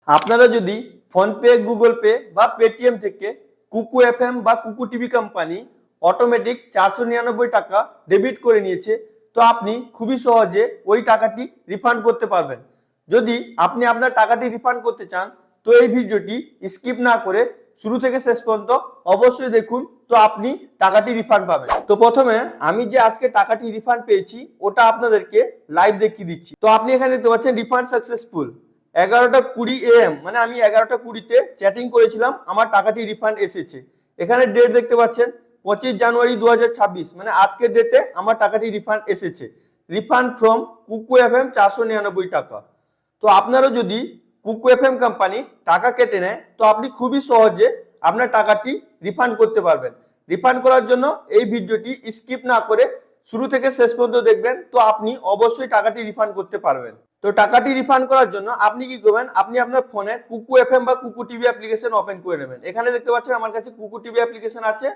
আপনারা যদি PhonePe, Google pay বা পেটিএম থেকে কুকু এফএম বা কুকু টিভি কোম্পানি অটোমেটিক 499 টাকা ডেবিট করে নিয়েছে, তো আপনি খুবই সহজে ওই টাকাটি রিফান্ড করতে পারবেন। যদি আপনি আপনার টাকাটি রিফান্ড করতে চান, তো এই ভিডিওটি স্কিপ না করে শুরু থেকে শেষ পর্যন্ত অবশ্যই দেখুন, তো আপনি টাকাটি রিফান্ড পাবেন। তো প্রথমে আমি যে আজকে টাকাটি রিফান্ড পেয়েছি ওটা আপনাদেরকে লাইভ দেখিয়ে দিচ্ছি। তো আপনি এখানে দেখতে পাচ্ছেন রিফান্ড সাকসেসফুল। 11টা 20 AM, মানে আমি 11টা 20-তে চ্যাটিং করেছিলাম, আমার টাকাটি রিফান্ড এসেছে। এখানে ডেট দেখতে পাচ্ছেন 25 জানুয়ারি 2026, মানে আজকের ডেটে আমার টাকাটি রিফান্ড এসেছে। রিফান্ড ফ্রম কুকু এফএম 499 টাকা। তো আপনারও যদি কুকু এফএম কোম্পানি টাকা কেটে নেয়, তো আপনি খুবই সহজে আপনার টাকাটি রিফান্ড করতে পারবেন। রিফান্ড করার জন্য এই ভিডিওটি স্কিপ না করে শুরু থেকে শেষ পর্যন্ত দেখবেন, তো আপনি অবশ্যই টাকাটি রিফান্ড করতে পারবেন। তো টাকাটি রিফান্ড করার জন্য আপনি কি করবেন, আপনি আপনার ফোনে কুকু এফএম বা কুকু টিভি অ্যাপ্লিকেশন ওপেন করে নেবেন। এখানে দেখতে পাচ্ছেন আমার কাছে কুকু টিভি অ্যাপ্লিকেশন আছে,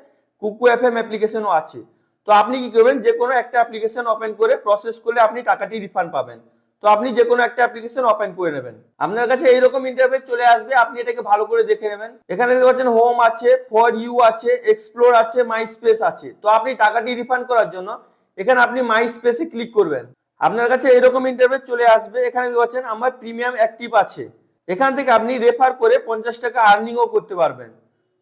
কুকু এফএম অ্যাপ্লিকেশনও আছে। তো আপনি কি করবেন, যে কোনো একটা অ্যাপ্লিকেশন ওপেন করে প্রসেস করলে আপনি টাকাটি রিফান্ড পাবেন। তো আপনি যে কোনো একটা অ্যাপ্লিকেশন ওপেন করে নেবেন। আপনার কাছে এইরকম ইন্টারফেস চলে আসবে, আপনি এটাকে ভালো করে দেখে নেবেন। এখানে দেখতে পাচ্ছেন হোম আছে, ফর ইউ আছে, এক্সপ্লোর আছে, মাই স্পেস আছে। তো আপনি টাকাটি রিফান্ড করার জন্য এখানে আপনি মাই স্পেসে ক্লিক করবেন। আপনার কাছে এরকম ইন্টারফেস চলে আসবে। এখানে দেখতে পাচ্ছেন আমার প্রিমিয়াম অ্যাক্টিভ আছে। এখান থেকে আপনি রেফার করে 50 টাকা আর্নিংও করতে পারবেন।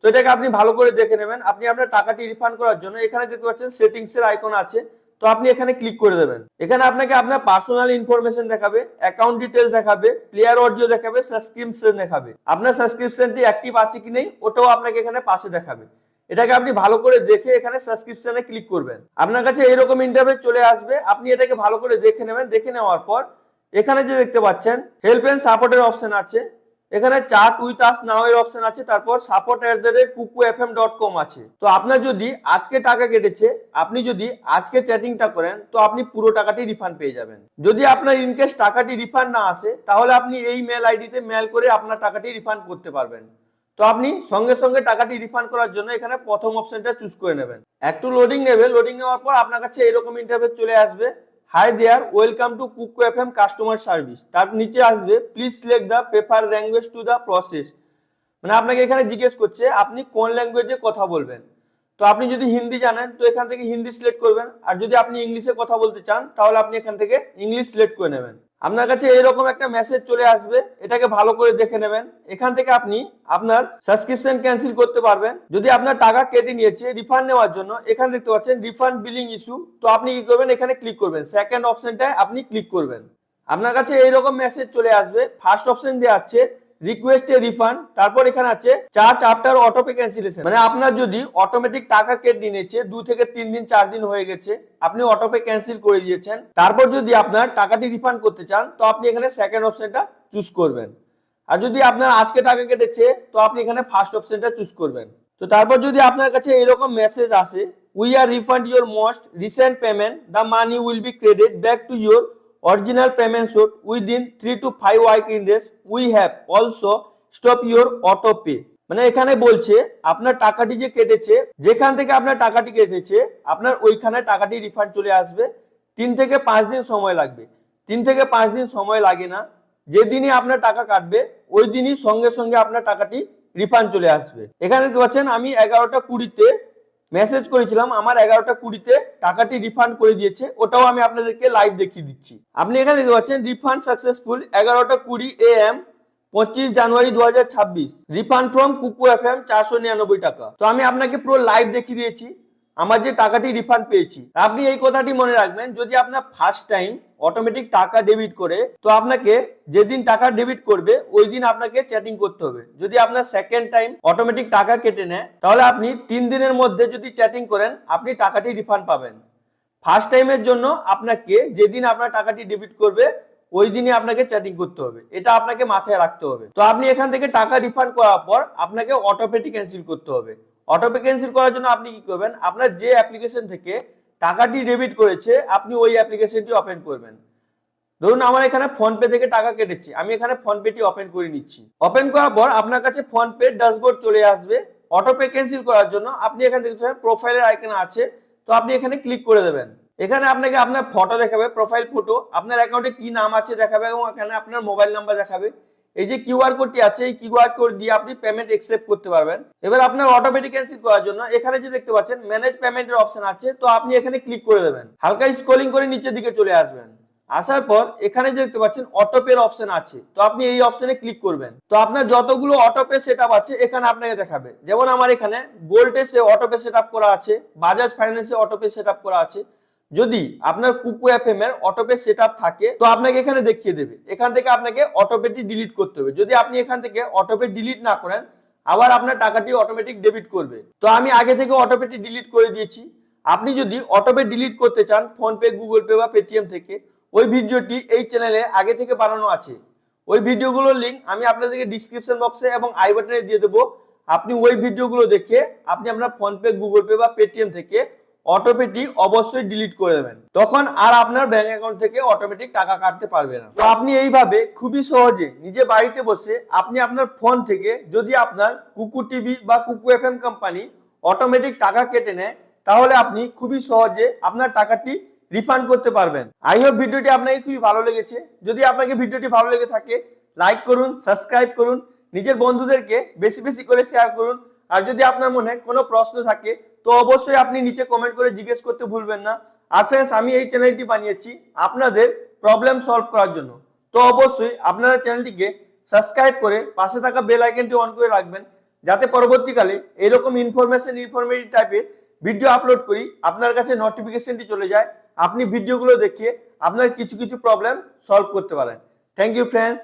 তো এটাকে আপনি ভালো করে দেখে নেবেন। আপনি আপনার টাকাটি রিফান্ড করার জন্য এখানে দেখতে পাচ্ছেন সেটিংস এর আইকন আছে, তো আপনি এখানে ক্লিক করে দেবেন। এখানে আপনাকে আপনার পার্সোনাল ইনফরমেশন দেখাবে, অ্যাকাউন্ট ডিটেলস দেখাবে, প্লেয়ার অডিও দেখাবে, সাবস্ক্রিপশন দেখাবে। আপনার সাবস্ক্রিপশনটি অ্যাক্টিভ আছে কি নেই ওটাও আপনাকে এখানে পাশে দেখাবে। এটাকে আপনি ভালো করে দেখে এখানে সাবস্ক্রিপশনে ক্লিক করবেন। আপনার কাছে এরকম ইন্টারফেস চলে আসবে, আপনি এটাকে ভালো করে দেখে নেবেন। দেখে নেওয়ার পর এখানে যে দেখতে পাচ্ছেন হেল্প এন্ড সাপোর্টের অপশন আছে, এখানে চ্যাট উইথ আস নাও এর অপশন আছে, তারপর support@kukuFM.com আছে। তো আপনার যদি আজকে টাকা কেটেছে, আপনি যদি আজকে চ্যাটিংটা করেন, তো আপনি পুরো টাকাটি রিফান্ড পেয়ে যাবেন। যদি আপনার ইনকেস টাকাটি রিফান্ড না আসে, তাহলে আপনি এই মেল আইডিতে মেল করে আপনার টাকাটি রিফান্ড করতে পারবেন। তো আপনি সঙ্গে সঙ্গে টাকাটি রিফান্ড করার জন্য এখানে প্রথম অপশনটা চুজ করে নেবেন। একটু লোডিং নেবে, লোডিং নেওয়ার পর আপনার কাছে এরকম ইন্টারফেস চলে আসবে। হাই দেয়ার, ওয়েলকাম টু কুকু এফএম কাস্টমার সার্ভিস। তার নিচে আসবে please select the prefer language to the process, মানে আপনাকে এখানে জিজ্ঞেস করছে আপনি কোন ল্যাঙ্গুয়েজে কথা বলবেন। তো আপনি যদি হিন্দি জানেন তো এখান থেকে হিন্দি সিলেক্ট করবেন, আর যদি আপনি ইংলিশে কথা বলতে চান তাহলে আপনি এখান থেকে ইংলিশ সিলেক্ট করে নেবেন। আপনার কাছে এরকম একটা মেসেজ চলে আসবে, এটাকে ভালো করে দেখে নেবেন। এখান থেকে আপনি আপনার সাবস্ক্রিপশন ক্যান্সেল করতে পারবেন। যদি আপনার টাকা কেটে নিয়েছে, রিফান্ড নেওয়ার জন্য এখানে দেখতে পাচ্ছেন রিফান্ড বিলিং ইস্যু, তো আপনি কি করবেন, এখানে ক্লিক করবেন, সেকেন্ড অপশনটায় আপনি ক্লিক করবেন। আপনার কাছে এইরকম মেসেজ চলে আসবে। ফার্স্ট অপশন দেওয়া আছে রিকোয়েস্ট এ রিফান্ড, তারপর এখানে আছে চার্জ আফটার অটোপে ক্যান্সেলেশন, মানে আপনার যদি অটোমেটিক টাকা কেটে নিয়েছে 2 থেকে 3 দিন 4 দিন হয়ে গেছে, আপনি অটোপে ক্যান্সেল করে দিয়েছেন, তারপর যদি আপনার টাকাটি রিফান্ড করতে চান, তো আপনি এখানে সেকেন্ড অপশনটা চুজ করবেন। আর যদি আপনার আজকে টাকা কেটেছে, তো আপনি এখানে ফার্স্ট অপশনটা চুজ করবেন। তো তারপর যদি আপনার কাছে এরকম মেসেজ আসে we are refund your most recent payment, the money will be credit back to your original payment should within 3 to 5 working days, we have also stop your auto pay, মানে এখানে বলছে আপনার টাকাটি যে কেটেছে, যেখান থেকে আপনার টাকাটি কেটেছে আপনার ওইখানে টাকাটি রিফান্ড চলে আসবে। 3 থেকে 5 দিন সময় লাগবে। 3 থেকে 5 দিন সময় লাগে না, যেদিনই আপনার টাকা কাটবে ওই দিনই সঙ্গে সঙ্গে আপনার টাকাটি রিফান্ড চলে আসবে। এখানে দেখতে পাচ্ছেন আমি 11টা 20-তে মেসেজ করেছিলাম, আমার 11টা 20-তে টাকাটি রিফান্ড করে দিয়েছে, ওটাও আমি আপনাদেরকে লাইভ দেখিয়ে দিচ্ছি। আপনি এখানে দেখতে পাচ্ছেন রিফান্ড সাকসেসফুল 11টা 20 AM 25 January 2026, refund from Kuku FM 499 টাকা। তো আমি আপনাকে পুরো লাইভ দেখিয়ে দিয়েছি আমার যে টাকাটি রিফান্ড পেয়েছি। আপনি এই কথাটি মনে রাখবেন, যদি আপনার ফার্স্ট টাইম অটোমেটিক টাকা ডেবিট করে, তো আপনাকে যেদিন টাকা ডেবিট করবে ওই দিন আপনাকে চ্যাটিং করতে হবে। যদি আপনার সেকেন্ড টাইম অটোমেটিক টাকা কেটে নেয়, তাহলে আপনি 3 দিনের মধ্যে যদি চ্যাটিং করেন আপনি টাকাটি রিফান্ড পাবেন। ফার্স্ট টাইমের জন্য আপনাকে যেদিন আপনার টাকাটি ডেবিট করবে ওই দিনই আপনাকে চ্যাটিং করতে হবে, এটা আপনাকে মাথায় রাখতে হবে। তো আপনি এখান থেকে টাকা রিফান্ড করার পর আপনাকে অটোপেটি ক্যান্সেল করতে হবে। অটোপে ক্যান্সেল করার জন্য আপনি কি করবেন, আপনার যে অ্যাপ্লিকেশন থেকে টাকাটি ডেবিট করেছে আপনি ওই অ্যাপ্লিকেশনটি ওপেন করবেন। ধরুন আমার এখানে ফোনপে থেকে টাকা কেটেছে, আমি এখানে ফোনপেটি ওপেন করে নিচ্ছি। ওপেন করার পর আপনার কাছে ফোনপে ড্যাশবোর্ড চলে আসবে। অটোপে ক্যান্সেল করার জন্য আপনি এখানে দেখতে পাবেন প্রোফাইলের আইকন আছে, তো আপনি এখানে ক্লিক করে দেবেন। এখানে আপনাকে আপনার ফটো দেখাবে, প্রোফাইল ফটো, আপনার অ্যাকাউন্টে কি নাম আছে দেখাবে এবং এখানে আপনার মোবাইল নাম্বার দেখাবে। এই যে কিউআর কোডটি আছে এই কিউআর কোড দিয়ে আপনি পেমেন্ট অ্যাকসেপ্ট করতে পারবেন। এবার আপনার অটোমেটিক ক্যান্সেল করার জন্য এখানে যে দেখতে পাচ্ছেন ম্যানেজ পেমেন্টের অপশন আছে, তো আপনি এখানে ক্লিক করে দেবেন। হালকা স্ক্রলিং করে নিচের দিকে চলে আসবেন। আসার পর এখানে যে দেখতে পাচ্ছেন অটোপের অপশন আছে, তো আপনি এই অপশনে ক্লিক করবেন। তো আপনার যতগুলো অটোপে সেটআপ আছে এখানে আপনাকে দেখাবে। যেমন আমার এখানে গোল্ডেসে অটোপে সেটআপ করা আছে, বাজাজ ফাইন্যান্সে অটোপে সেটআপ করা আছে। যদি আপনার কুকু এফএম এর অটোপে সেটআপ থাকে তো আপনাকে এখানে দেখিয়ে দেবে। এখান থেকে আপনাকে অটোপেটি ডিলিট করতে হবে। যদি আপনি এখান থেকে অটোপে ডিলিট না করেন আবার আপনার টাকাটি অটোমেটিক ডেবিট করবে। তো আমি আগে থেকে অটোপেটি ডিলিট করে দিয়েছি। আপনি যদি অটোপে ডিলিট করতে চান ফোনপে, গুগল পে বা পেটিএম থেকে, ওই ভিডিওটি এই চ্যানেলে আগে থেকে বানানো আছে। ওই ভিডিওগুলোর লিংক আমি আপনাদেরকে ডিসক্রিপশন বক্সে এবং আই বাটনে দিয়ে দেবো। আপনি ওই ভিডিওগুলো দেখে আপনি আপনার ফোনপে, গুগল পে বা পেটিএম থেকে অটোপেটি অবশ্যই ডিলিট করে দেবেন। তখন আর আপনার ব্যাংক অ্যাকাউন্ট থেকে অটোমেটিক টাকা কাটতে পারবে না। তো আপনি এইভাবে খুবই সহজে নিজে বাড়িতে বসে আপনি আপনার ফোন থেকে যদি আপনার কুকু টিভি বা কুকু এফএম কোম্পানি অটোমেটিক টাকা কেটে নেয় তাহলে আপনি খুবই সহজে আপনার টাকাটি রিফান্ড করতে পারবেন। আই হোপ ভিডিওটি আপনাকে খুবই ভালো লেগেছে। যদি আপনাকে ভিডিওটি ভালো লেগে থাকে লাইক করুন, সাবস্ক্রাইব করুন, নিজের বন্ধুদেরকে বেশি বেশি করে শেয়ার করুন। আর যদি আপনার মনে কোনো প্রশ্ন থাকে তো অবশ্যই আপনি নিচে কমেন্ট করে জিজ্ঞেস করতে ভুলবেন না। আর ফ্রেন্ডস, আমি এই চ্যানেলটি বানিয়েছি আপনাদের প্রবলেম সলভ করার জন্য। তো অবশ্যই আপনারা চ্যানেলটিকে সাবস্ক্রাইব করে পাশে থাকা বেল আইকনটি অন করে রাখবেন, যাতে পরবর্তীকালে এরকম ইনফরমেটিভ টাইপের ভিডিও আপলোড করি আপনার কাছে নোটিফিকেশনটি চলে যায়। আপনি ভিডিওগুলো দেখে আপনার কিছু কিছু প্রবলেম সলভ করতে পারেন। Thank you friends.